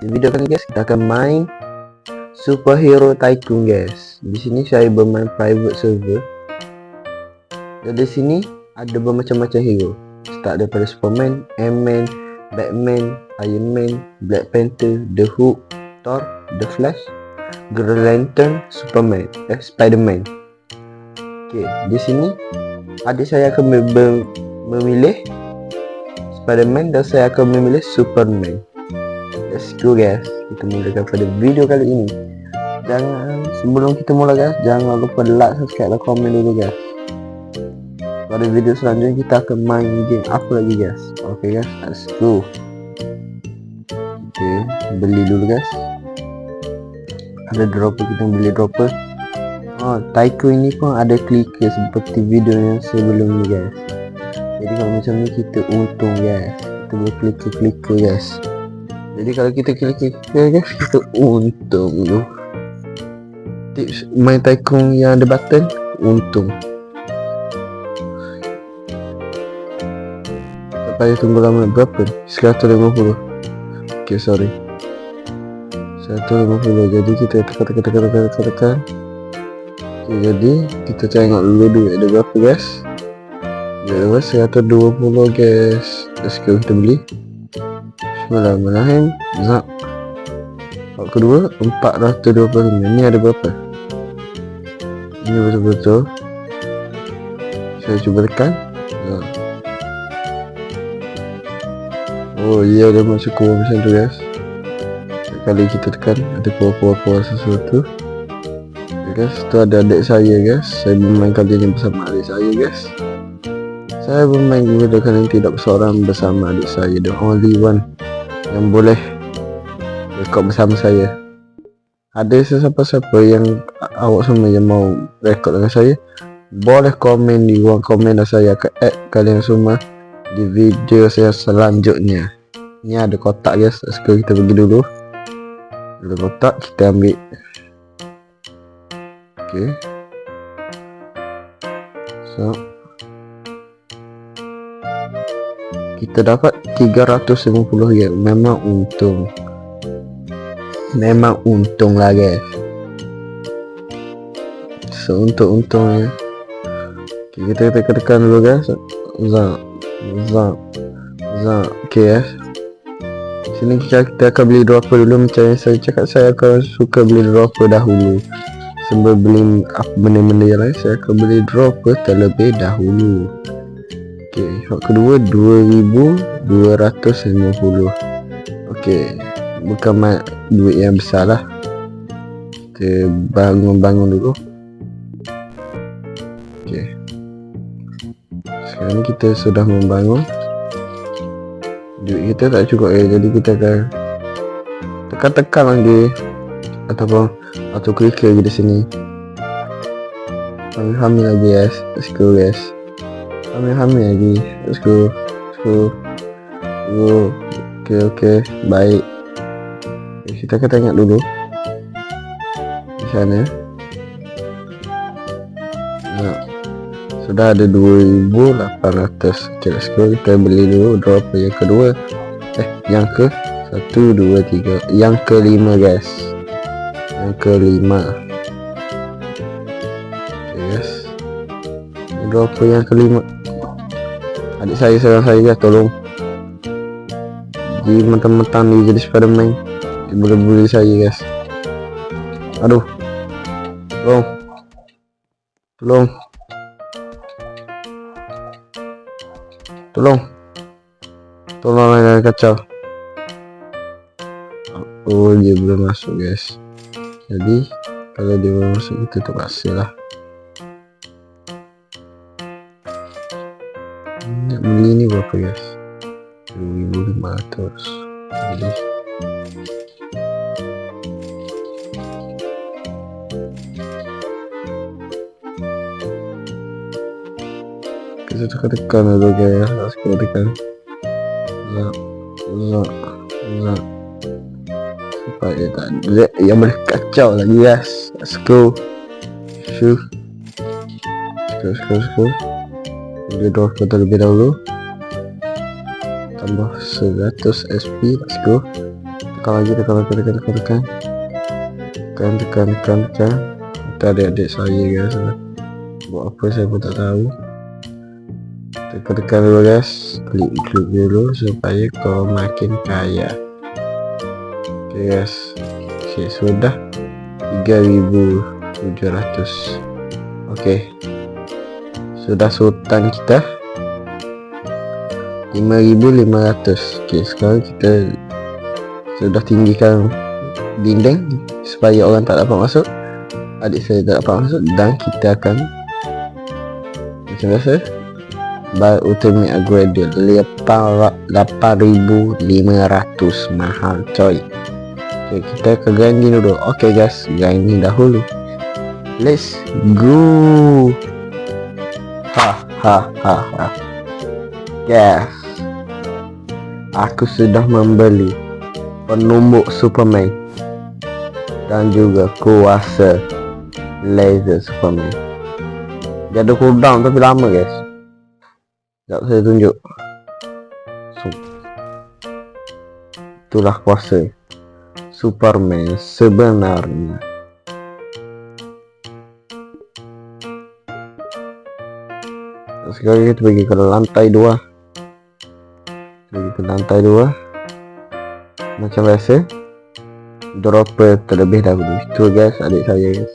Di video kali guys, kita akan main Superhero Tycoon guys. Di sini saya bermain private server. Dan di sini ada bermacam-macam hero. Start daripada Superman, Ant-Man, Batman, Iron Man, Black Panther, The Hulk, Thor, The Flash, Green Lantern, Spider-Man. Okey, di sini adik saya akan memilih Spider-Man dan saya akan memilih Superman. Let's go guys, kita mulakan pada video kali ini. Sebelum kita mula guys, jangan lupa like, subscribe dan komen dulu guys. Pada video selanjutnya kita akan main game apa lagi guys. Okay guys, let's go. Okay, beli dulu guys. Ada dropper, kita beli dropper. Tycoon ini pun ada clicker seperti video yang sebelum ni guys. Jadi kalau macam ni kita untung guys. Kita boleh clicker guys. Jadi kalau kita klik guys, kita untung dulu. Tips main Tycoon yang ada button, untung. Tak payah tunggu lama. Berapa? 150. Okay, sorry, 150. Jadi kita tekan. Okay, jadi kita tengok dulu duit ada berapa guys. Dia ada 120 guys. Let's go, kita beli. Bismillahirrahmanirrahim. Zap. Part kedua 425. Ini ada berapa? Ini betul-betul. Saya cuba tekan. Zap. Oh iya, dah masuk keluar macam tu guys. Sekali kita tekan ada keluar sesuatu. Okay, guys, tu ada adik saya guys. Saya bermain kali ini bersama adik saya guys. Saya bermain video kali ini tidak seorang bersama adik saya. The only one yang boleh rekod bersama saya. Ada sesiapa-siapa yang awak semua yang mau rekod dengan saya, boleh komen di ruang komen dan saya akan add kalian semua di video saya selanjutnya. Ini ada kotak guys. Let's go, kita pergi dulu. Ada kotak, kita ambil. Okay, so kita dapat 350 ya. Memang untung lah guys. So untung-untungnya. Okay, kita tekan dulu guys. Zap. Okay guys, sini kita akan beli dropper dulu. Macam yang saya cakap, saya akan suka beli dropper dahulu. Sebelum beli benda-benda yang lain, saya akan beli dropper terlebih dahulu. Okay, hak kedua 2250. Okay, bukan duit yang besar lah. Kita bangun dulu. Okay, sekarang ni kita sudah membangun. Duit kita tak cukup jadi kita akan tekan lagi ataupun auto clicker di sini. Hamil lagi guys. Let's go guys. Hamil lagi. Let's go. Okay, baik. Kita akan tengok dulu di sana. Sudah ada 2800. Okay, let's go. Kita beli dulu dropper yang kedua. Yang ke 1, 2, 3. Yang kelima guys. Yang kelima. Okay guys, dropper yang kelima. Adik saya serang saya guys, tolong. Jadi mentang-mentang dia jadi Spider-Man, dia boleh bully saya guys. Aduh, tolong jangan kacau. Oh, dia belum masuk guys. Jadi kalau dia belum masuk, kita terpaksa lah. Nak beli ni berapa guys? 2500. Jadi kita tekan dulu guys. Harus kita tekan. Zap. Supaya dia tak ada yang boleh kacau lagi guys. Let's go. Dia dropper terlebih dahulu. Tambah 100 SP. Let's go. tekan. Kita adik-adik saya guys, buat apa saya pun tak tahu. Tekan dulu guys, klik dulu supaya kau makin kaya. Oke guys, oke, sudah 3.700. Oke, sudah sultan kita 5.500. Oke, sekarang kita sudah tinggikan dinding supaya orang tak dapat masuk. Adik saya tak dapat masuk, dan kita akan macam biasa buy ultimate upgrade 8.500. mahal coy. Oke, kita ke grinding dulu. Oke guys, grinding dahulu. Let's go. Yes, aku sudah membeli penumbuk Superman dan juga kuasa laser Superman. Dia ada cooldown tapi lama guys. Sekejap saya tunjuk. Itulah kuasa Superman sebenarnya. Sekarang kita pergi ke lantai 2. Macam biasa, dropper terlebih dahulu. Itu guys, adik saya guys.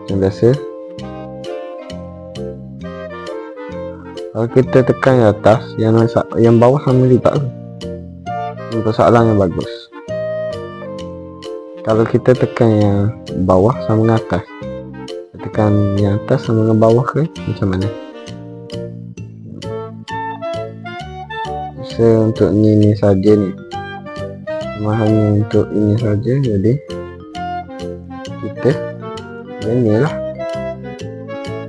Macam biasa, kalau kita tekan yang atas, yang bawah sama juga. Untuk soalan yang bagus. Kalau kita tekan yang bawah sama dengan atas, tekan yang atas sama dengan bawah ke macam mana? Untuk ini saja nih, hanya untuk ini saja, jadi kita inilah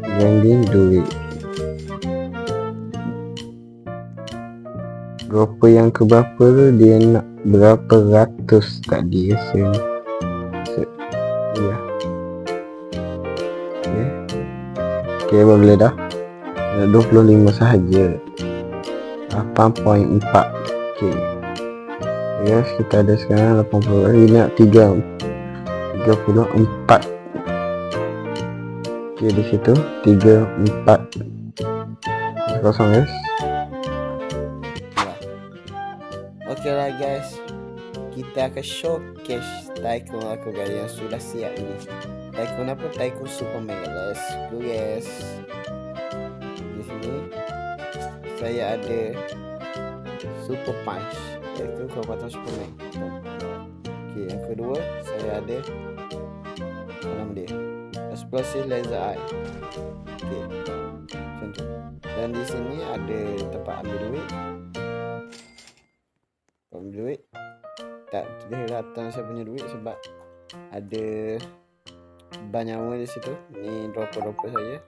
grinding duit. Berapa yang ke berapa tu, dia nak berapa ratus tadi ya. Okey, boleh dah. 25 sahaja. 8.4. Okey. Yes, kita ada sekarang 80. Ini nak 34. Okey, di situ 34. Kosong guys. Okey lah guys, kita akan showcase Tycoon aku guys yang sudah siap ni. Tycoon apa? Tycoon Superman. Let's go guys. Di sini saya ada Super Punch, iaitu kekuatan Superman. Okey, yang kedua saya ada apa nama dia? Explosive Laser Eye. Okey, macam tu. Dan di sini ada tempat ambil duit. Tak kelihatan saya punya duit sebab ada banyak orang di situ. Ni dropper saja.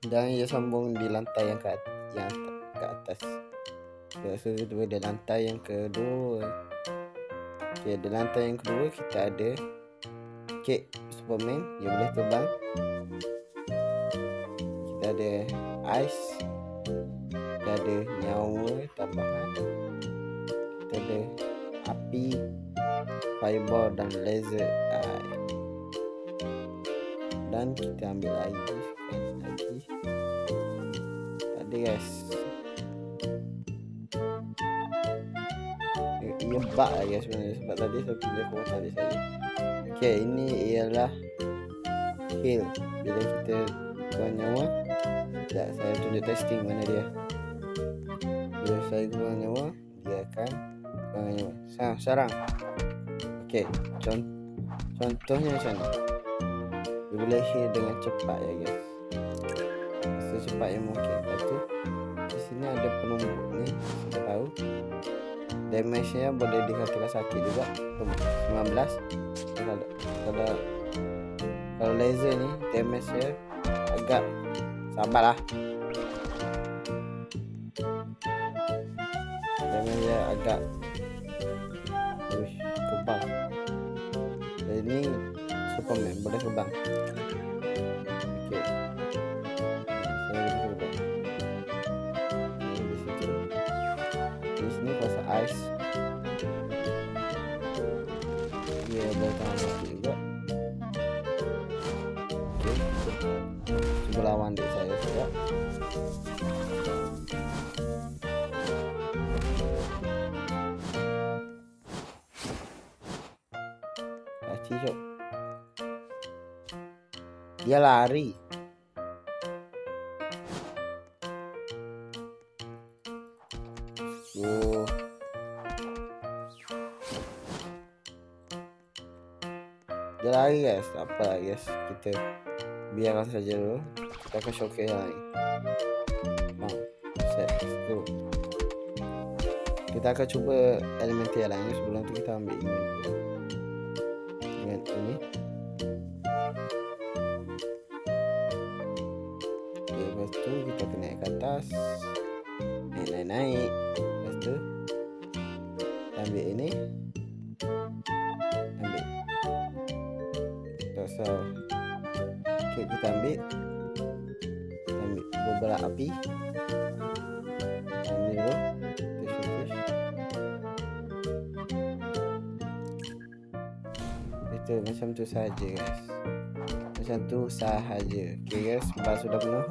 Dan ia sambung di lantai yang ke atas. Biasa kita di lantai yang kedua. Okey, di lantai yang kedua kita ada Cape Superman yang boleh terbang. Kita ada ice. Kita ada nyawa tambahan. Kita ada api, fireball dan laser eye. Dan kita ambil lagi. Ada guys. Ia bug lah guys sebenarnya, sebab tadi saya pilih kuota tadi saja. Okey, ini ialah heal. Bila kita kurang nyawa, sekejap saya tunjuk testing mana dia. Bila saya kurang nyawa, dia akan kurang nyawa. Sekarang okey, contohnya macam ni. Dia boleh heal dengan cepat ya guys, secepat yang mungkin. Lepas tu di sini ada penumbuk ni, saya tahu damage nya boleh dikatakan sakit juga. 19. Kalau laser ni damage nya agak sabarlah, damage nya agak kebal. Ini Superman boleh terbang. Okey, saya boleh terbang di situ. Di sini kuasa ice. juga. Oke, coba lawan dek saya juga. Aci cok, dia lari. Dia lari guys, apa guys, kita biarkan saja dulu. Kita akan showcase lagi. Set, let's go. Kita akan coba elemental lainnya. Sebelum itu kita ambil ini dulu. Dengan ini. Oke, lepas itu kita akan naik ke atas. Naik. Lepas itu kita ambil ini. So, okay, kita ambil bola api ini dulu, itu macam tu saja guys, macam tu sahaja. Okay guys, sebab sudah penuh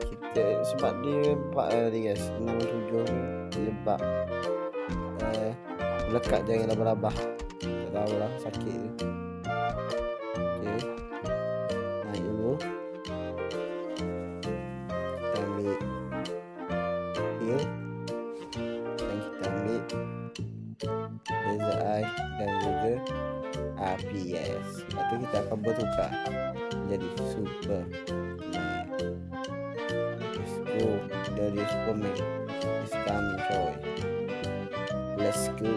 kita, sebab dia 4 hari guys, 6-7 lebak melekat jangan labah-labah, tak tahu lah sakit tu. Naik dulu, kita ambil heal dan kita ambil laser eye dan juga api guys. Lepas tu kita akan bertukar jadi super man. Let's go, dari Superman is coming coy, let's go.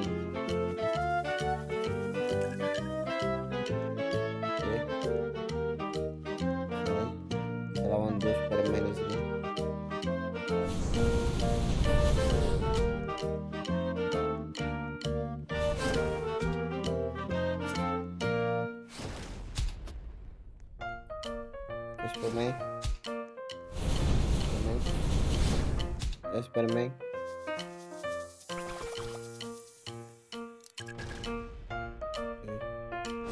Lawan dua Superman di sini. Superman.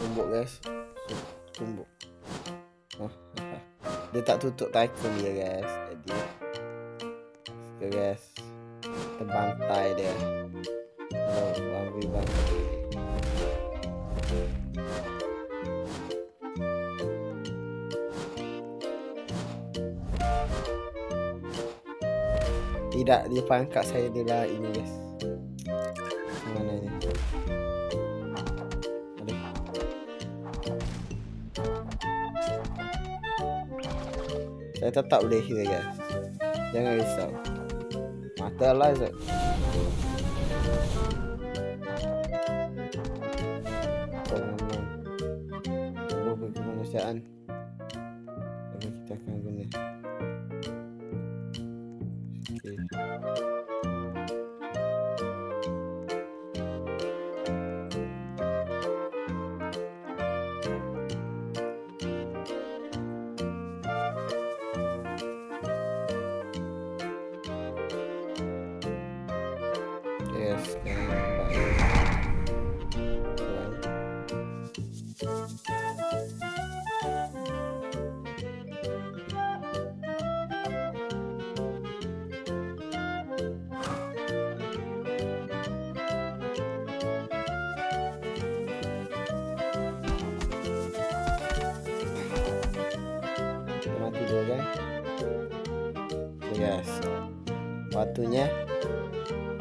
Tumbuk guys, tumbuk. Dia tak tutup tycoon dia guys, jadi okay guys, kita bantai dia. Bang. Tidak, dia pangkat saya dia lah ini guys. Mana ni? Saya tetap boleh heal guys, jangan risau. Mata lah Zat. Sebuah kemanusiaan. Tapi kita akan guna. Okay. Yes, mati dulu kan. Yes, waktunya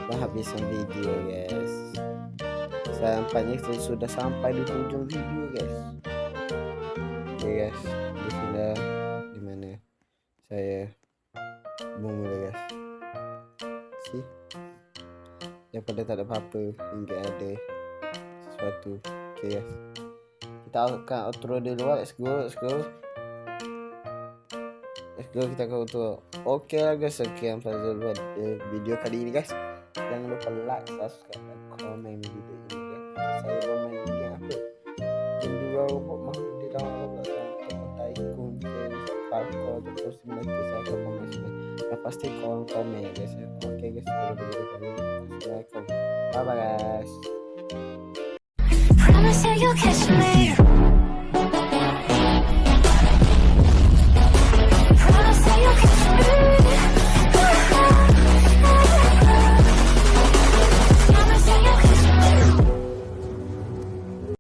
penghabisan video guys. Sampainya sudah sampai di ujung video guys. Oke guys, di sini dimana saya memulai guys. sih daripada tak ada apa-apa hingga ada sesuatu. Okay guys, kita akan outro dulu. Let's go. Kita akan outro. Okay lah guys, sekian pada video kali ini guys. Jangan lupa like, subscribe, dan komen video ini guys. Saya bermain game apa dan juga robot makhluk di dalam robot ataupun tycoon parkour ataupun simulator. Saya akan komen semua dan pasti komen ya guys ya. Okay guys, video kali ini. Assalamualaikum, bye bye guys.